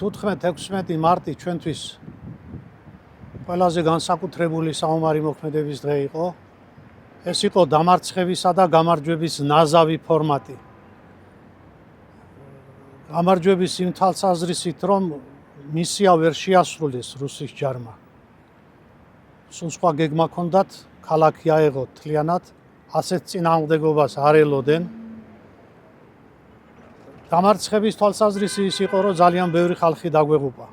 15-16 მარტი ჩვენთვის ყველაზე განსაკუთრებული საომარი მოქმედების დღე იყო. ეს იყო დამარცხებისა და გამარჯვების ნაზავი ფორმატი. გამარჯვების იმ თვალსაზრისით, რომ მისია ვერ შეასრულეს რუსის ჯარმა. სულ სხვა გეგმა ჰქონდათ, ქალაქი აეღოთ თლიანად, ასეთ წინააღმდეგობას არ ელოდნენ. დამარცხების თვალსაზრისი ის იყო, რომ ძალიან ბევრი ხალხი დაგვეღუპა.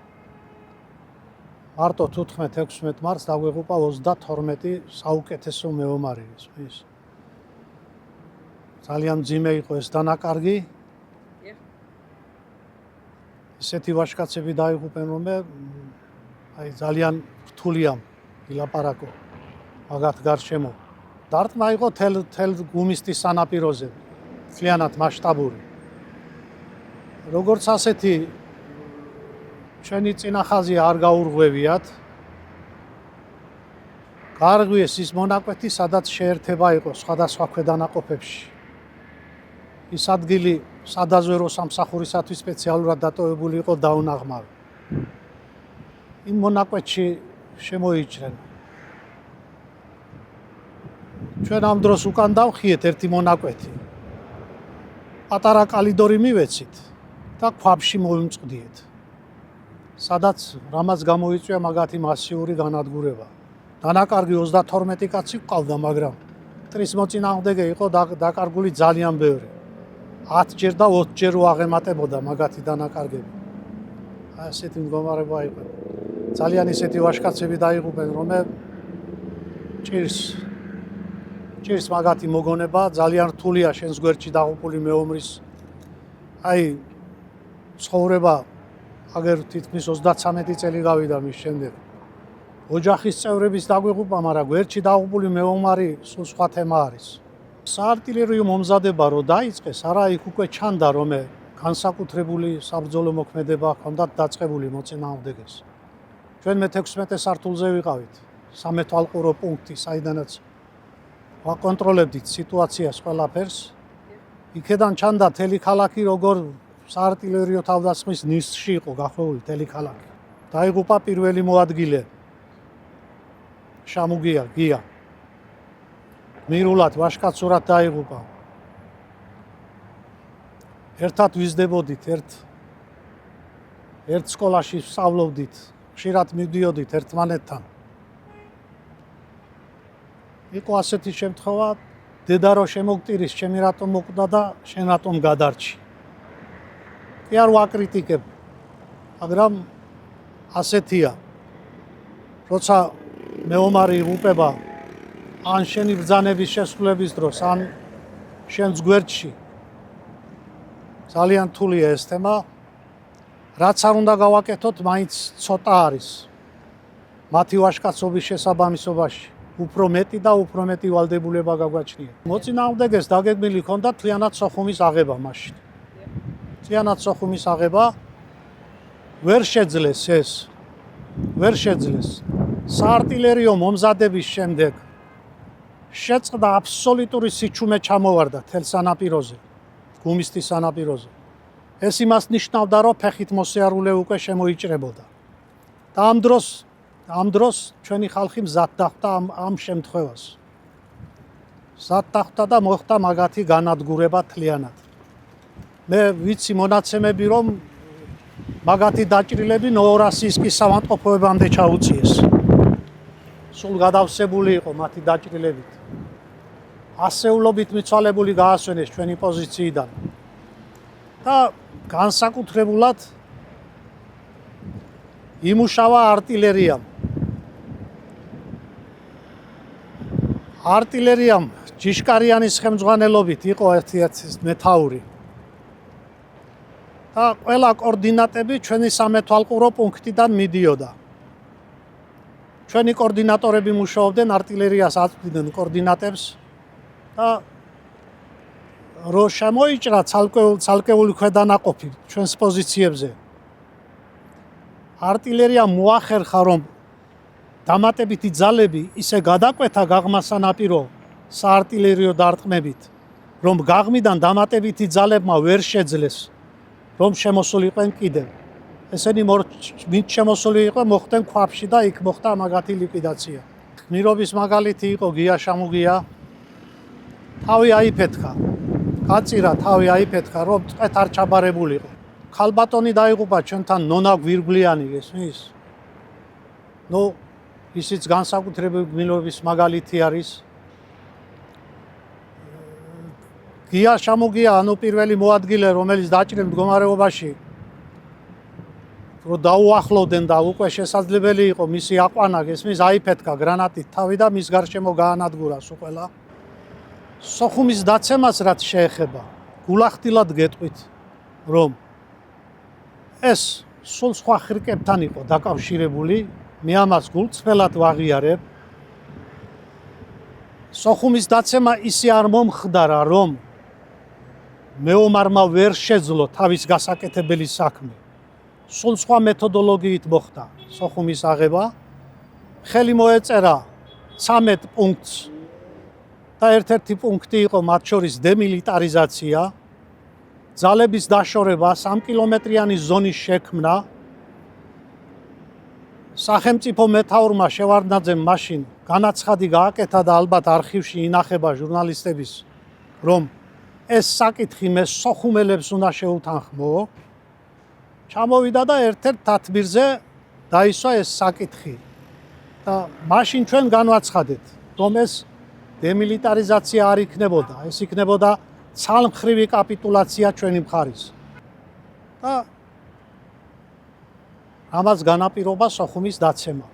მარტო 15-16 მარტს დაგვეღუპა 32 საუკეთესო მეომარი. ძალიან მძიმე იყო ეს დანაკარგი. ისეთი ვაჟკაცები დაიღუპენ, რომ ძალიან რთულია ილაპარაკო მაგათ გარშემო. დარტყმა იყო თელ გუმისტის სანაპიროზე, მთლიანად მასშტაბური. როგორც ასეთი ჩვენი წინახაზი არ გაურღვევიათ. გარღვიეს ის მონაკვეთი, სადაც შეერთება იყო სხვადასხვა ქვედანაყოფებში. ის ადგილი სადაზვერო სამსახურისათვის სპეციალურად დატოვებული იყო დაუნაღმავი. იმ მონაკვეთში შემოიჭრენ. ჩვენ ამ დროს უკან დავხიეთ ერთი მონაკვეთი. პატარა კალიდორი მივეცით და ქვაბში მოვიმწყდიეთ. სადაც რამაც გამოიწვია მაგათი მასიური განადგურება. დანაკარგი 32 კაცი ყავდა, მაგრამ მტრის მოწინააღმდეგე იყო დაკარგული ძალიან ბევრი. 10 ჯერ და 20 ჯერ უაღემატებოდა მაგათი დანაკარგები. ასეთი მდგომარეობა იყო. ძალიან ისეთი ვაჟკაცები დაიღუპენ, რომ ჭირს მაგათი მოგონება, ძალიან რთულია შენს გვერდში დაღუპული მეომრის ცხოვრება. აგერ თითქმის 33 წელი გავიდა მის შემდეგ. ოჯახის წევრების დაგვეღუპა, მაგრამ გვერდში დაღუპული მეომარი სულ სხვა თემა არის. საარტილერიო მომზადება რო დაიწყეს, არა იქ უკვე ჩანდა, რომ განსაკუთრებული საბრძოლო მოქმედება ჰქონდათ დაწყებული მოწინააღმდეგეს. ჩვენ მე-16 სართულზე ვიყავით, სამეთვალყურო პუნქტი, საიდანაც ვაკონტროლებდით სიტუაციას ყველაფერს. იქედან ჩანდა თელი ქალაქი, როგორ საარტილერიო თავდასხმის ნისლში იყო გახვეული თელი ქალაქი. დაიღუპა პირველი მოადგილე შამუგია გია. მირულად ვაჟკაცურად დაიღუპა. ერთად ვიზდებოდით, ერთ სკოლაში ვსწავლობდით, ხშირად მივდიოდით ერთმანეთთან. იყო ასეთი შემთხვევა, დედა რო შემოგტირის, ჩემი რატომ მოკვდა და შენ რატომ გადარჩი. კი არ ვაკრიტიკებ, მაგრამ ასეთია. როცა მეომარი იღუპება ან შენი ბრძანების შესრულების დროს, ან შენს გვერდში, ძალიან რთულია ეს თემა. რაც არ უნდა გავაკეთოთ, მაინც ცოტა არის. მათი ვაჟკაცობის შესაბამისობაში უფრო მეტი და უფრო მეტი ვალდებულება გაგვაჩნია. მოწინააღმდეგეს დაგეგმილი ჰქონდა მთლიანად სოხუმის აღება მაშინ. მთლიანად სოხუმის აღება ვერ შეძლეს ეს. ვერ შეძლეს. საარტილერიო მომზადების შემდეგ შეწყდა აბსოლუტური სიჩუმე ჩამოვარდა თელ სანაპიროზე, გუმისტის სანაპიროზე. ეს იმას ნიშნავდა, რომ ფეხით მოსიარულე უკვე შემოიჭრებოდა. და ამ დროს ჩვენი ხალხი მზად დახვდა ამ შემთხვევას. მზად დახვდა და მოხდა მაგათი განადგურება თლიანად. მე ვიცი მონაცემები, რომ მაგათი დაჭრილები ნოვოროსიისკის სამანტყოფოებამდე ჩაუწიეს. სულ გადავსებული იყო მათი დაჭრილებით. ასეულობით მიცვალებული გაასვენეს ჩვენი პოზიციიდან. და განსაკუთრებულად იმუშავა არტილერიამ. არტილერიამ ჯიშკარიანის ხელმძღვანელობით იყო ერთი მეთაური. და ყველა კოორდინატები ჩვენი სამეთვალყურო პუნქტიდან მიდიოდა. ჩვენი კოორდინატორები მუშაობდნენ, არტილერიას აწვდიდნენ კოორდინატებს და რო შემოიჭრა ცალკეული ქვედანაყოფი ჩვენს პოზიციებზე. არტილერია მოახერხა, რომ დამატებითი ძალები ისე გადაკვეთა გაღმა სანაპირო საარტილერიო დარტყმებით, რომ გაღმიდან დამატებითი ძალებმა ვერ შეძლეს, რომ შემოსულიყვენ კიდევ. ესენი მით შემოსული იყო მოხდნენ ქვაბში და იქ მოხდა ამაგათი ლიკვიდაცია. გმირობის მაგალითი იყო გია შამუგია. თავი აიფეთქა. გაწირა თავი აიფეთქა, რომ წვეთ არ ჩაბარებულიყო. ქალბატონი დაიღუპა ჩვენთან ნონა გვირგვლიანი ესმის. ისიც განსაკუთრებული გმირობის მაგალითი არის. გია შამუგია პირველი მოადგილე, რომელიც დაჭრილ მდგომარეობაში რომ დაუახლოვდნენ და უკვე შესაძლებელი იყო მისი აყვანა, ესმის აიფეთქა გრანატით თავი და მის გარშემო გაანადგურა სულ. სოხუმის დაცემას რაც შეეხება, გულახდილად გეტყვით, რომ ეს სულ სხვა ხრიკებთან იყო დაკავშირებული, მე ამას გულწრფელად ვაღიარებ. სოხუმის დაცემა ისე არ მომხდარა, რომ მეომარმა ვერ შეძლო თავის გასაკეთებელი საქმე. სულ სხვა მეთოდოლოგიით მოხდა სოხუმის აღება. ხელი მოეწერა 13 პუნქტს და ერთ-ერთი პუნქტი იყო მათ შორის დემილიტარიზაცია, ძალების დაშორება, 3 კილომეტრიანი ზონის შექმნა. სახელმწიფო მეთაურმა შევარდნაძემ მაშინ განაცხადი გააკეთა და ალბათ არქივში ინახება ჟურნალისტების, რომ ეს საკითხი მე სოხუმელებს უნდა შეუთანხმო. ჩამოვიდა და ერთ-ერთ თათბირზე დაისვა ეს საკითხი. და მაშინ ჩვენ განვაცხადეთ, რომ ეს დემილიტარიზაცია არ იქნებოდა, ეს იქნებოდა ცალმხრივი კაპიტულაცია ჩვენი მხარის. და ამას განაპირობა სოხუმის დაცემა.